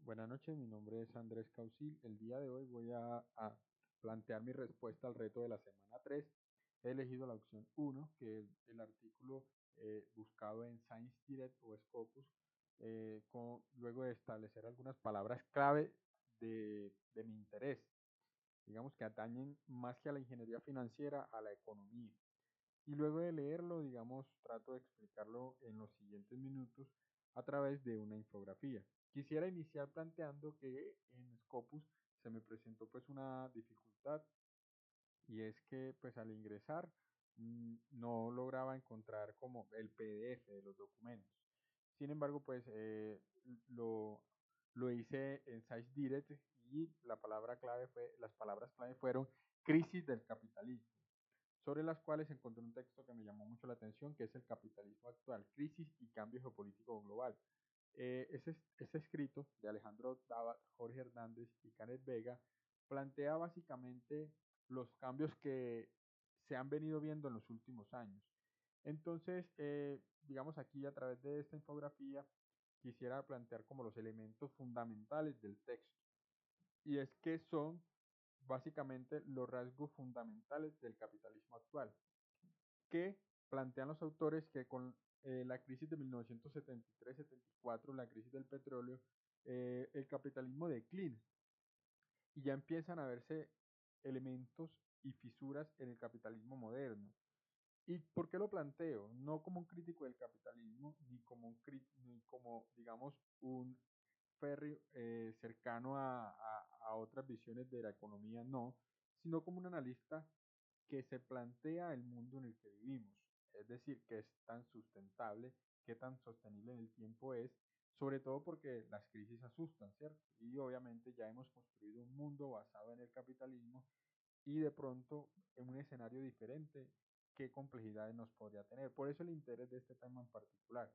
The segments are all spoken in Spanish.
Buenas noches, mi nombre es Andrés Causil. El día de hoy voy a plantear mi respuesta al reto de la semana 3. He elegido la opción uno, que es el artículo buscado en Science Direct o Scopus, luego de establecer algunas palabras clave de mi interés, digamos que atañen más que a la ingeniería financiera, a la economía. Y luego de leerlo, digamos, trato de explicarlo en los siguientes minutos a través de una infografía. Quisiera iniciar planteando que en Scopus se me presentó pues una dificultad, y es que pues al ingresar no lograba encontrar como el PDF de los documentos. Sin embargo, pues lo hice en Size Direct, y las palabras clave fueron crisis del capitalismo, sobre las cuales encontré un texto que me llamó mucho la atención, que es El capitalismo actual, crisis y cambio geopolítico global. Ese escrito de Alejandro Davat, Jorge Hernández y Kenneth Vega plantea básicamente los cambios que se han venido viendo en los últimos años. Entonces, digamos aquí a través de esta infografía quisiera plantear como los elementos fundamentales del texto, y es que son básicamente los rasgos fundamentales del capitalismo actual, que plantean los autores que con la crisis de 1973-74, la crisis del petróleo, el capitalismo declina y ya empiezan a verse elementos y fisuras en el capitalismo moderno. ¿Y por qué lo planteo? No como un crítico del capitalismo, ni como digamos, un férreo cercano a otras visiones de la economía, no, sino como un analista que se plantea el mundo en el que vivimos, es decir, qué es tan sustentable, qué tan sostenible en el tiempo es, sobre todo porque las crisis asustan, ¿cierto? Y obviamente ya hemos construido un mundo basado en el capitalismo, y de pronto en un escenario diferente, qué complejidades nos podría tener. Por eso el interés de este tema en particular.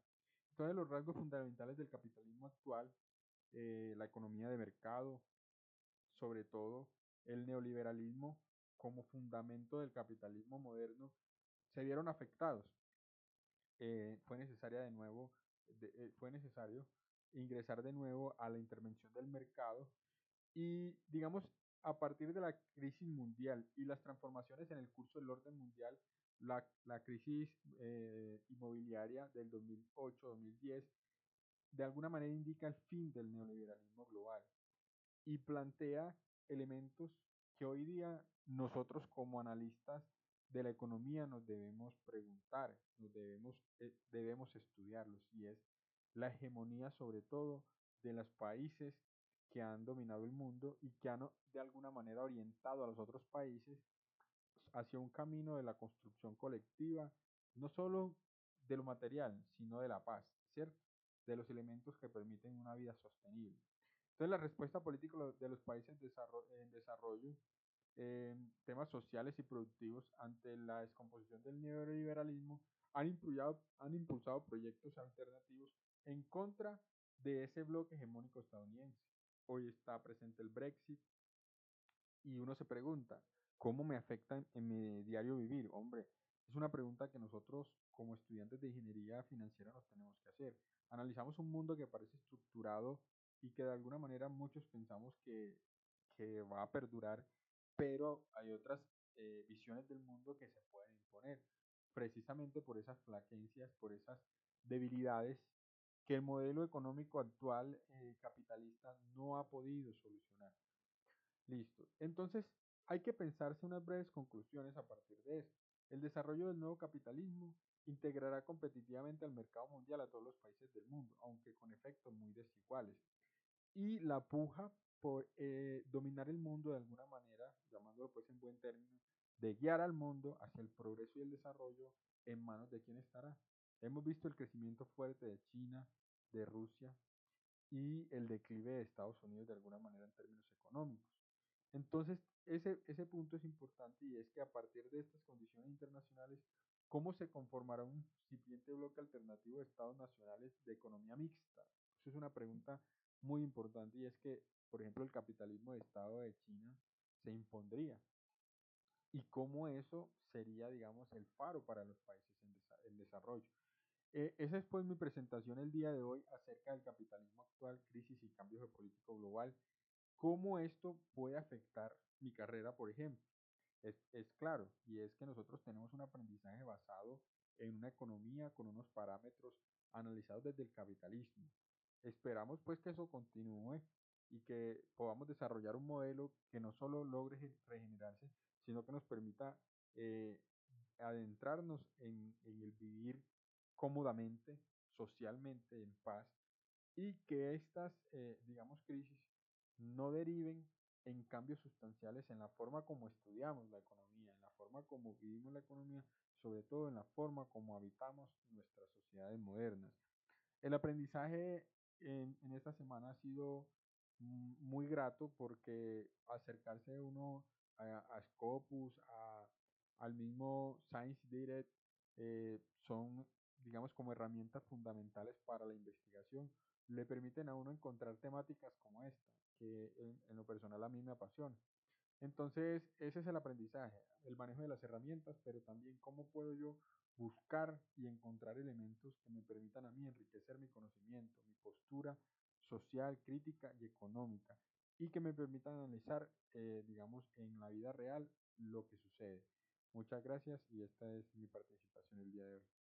Entonces, los rasgos fundamentales del capitalismo actual, la economía de mercado, sobre todo el neoliberalismo como fundamento del capitalismo moderno, se vieron afectados. Fue necesario ingresar de nuevo a la intervención del mercado, y digamos, a partir de la crisis mundial y las transformaciones en el curso del orden mundial, la crisis inmobiliaria del 2008-2010 de alguna manera indica el fin del neoliberalismo global, y plantea elementos que hoy día nosotros como analistas de la economía nos debemos preguntar, debemos estudiarlos, y es la hegemonía sobre todo de los países que han dominado el mundo y que han de alguna manera orientado a los otros países hacia un camino de la construcción colectiva, no solo de lo material, sino de la paz, ¿cierto? De los elementos que permiten una vida sostenible. Entonces, la respuesta política de los países en desarrollo en temas sociales y productivos ante la descomposición del neoliberalismo han impulsado proyectos alternativos en contra de ese bloque hegemónico estadounidense. Hoy está presente el Brexit, y uno se pregunta, ¿cómo me afecta en mi diario vivir? Hombre, es una pregunta que nosotros como estudiantes de ingeniería financiera nos tenemos que hacer. Analizamos un mundo que parece estructurado y que de alguna manera muchos pensamos que va a perdurar, pero hay otras visiones del mundo que se pueden imponer, precisamente por esas flaquencias, por esas debilidades que el modelo económico actual capitalista no ha podido solucionar. Listo. Entonces, hay que pensarse unas breves conclusiones a partir de esto. El desarrollo del nuevo capitalismo integrará competitivamente al mercado mundial a todos los países del mundo, aunque con efectos muy desiguales. Y la puja por dominar el mundo de alguna manera, llamándolo pues en buen término, de guiar al mundo hacia el progreso y el desarrollo, en manos de quién estará. Hemos visto el crecimiento fuerte de China, de Rusia, y el declive de Estados Unidos de alguna manera en términos económicos. Entonces, ese punto es importante, y es que a partir de estas condiciones internacionales, ¿cómo se conformará un incipiente bloque alternativo de estados nacionales de economía mixta? Eso es una pregunta muy importante, y es que, por ejemplo, el capitalismo de Estado de China se impondría, y cómo eso sería, digamos, el faro para los países en desarrollo. Esa es pues mi presentación el día de hoy acerca del capitalismo actual, crisis y cambios geopolíticos global. ¿Cómo esto puede afectar mi carrera, por ejemplo? Es claro, y es que nosotros tenemos un aprendizaje basado en una economía con unos parámetros analizados desde el capitalismo. Esperamos pues que eso continúe y que podamos desarrollar un modelo que no solo logre regenerarse, sino que nos permita eh, adentrarnos en el vivir cómodamente, socialmente, en paz, y que estas, digamos, crisis no deriven en cambios sustanciales en la forma como estudiamos la economía, en la forma como vivimos la economía, sobre todo en la forma como habitamos nuestras sociedades modernas. El aprendizaje en esta semana ha sido muy grato porque acercarse uno a Scopus, al mismo Science Direct, son, digamos, como herramientas fundamentales para la investigación. Le permiten a uno encontrar temáticas como esta, que en lo personal a mí me apasiona. Entonces, ese es el aprendizaje, el manejo de las herramientas, pero también cómo puedo yo buscar y encontrar elementos que me permitan a mí enriquecer mi conocimiento, mi postura social, crítica y económica, y que me permitan analizar, digamos, en la vida real lo que sucede. Muchas gracias y esta es mi participación el día de hoy.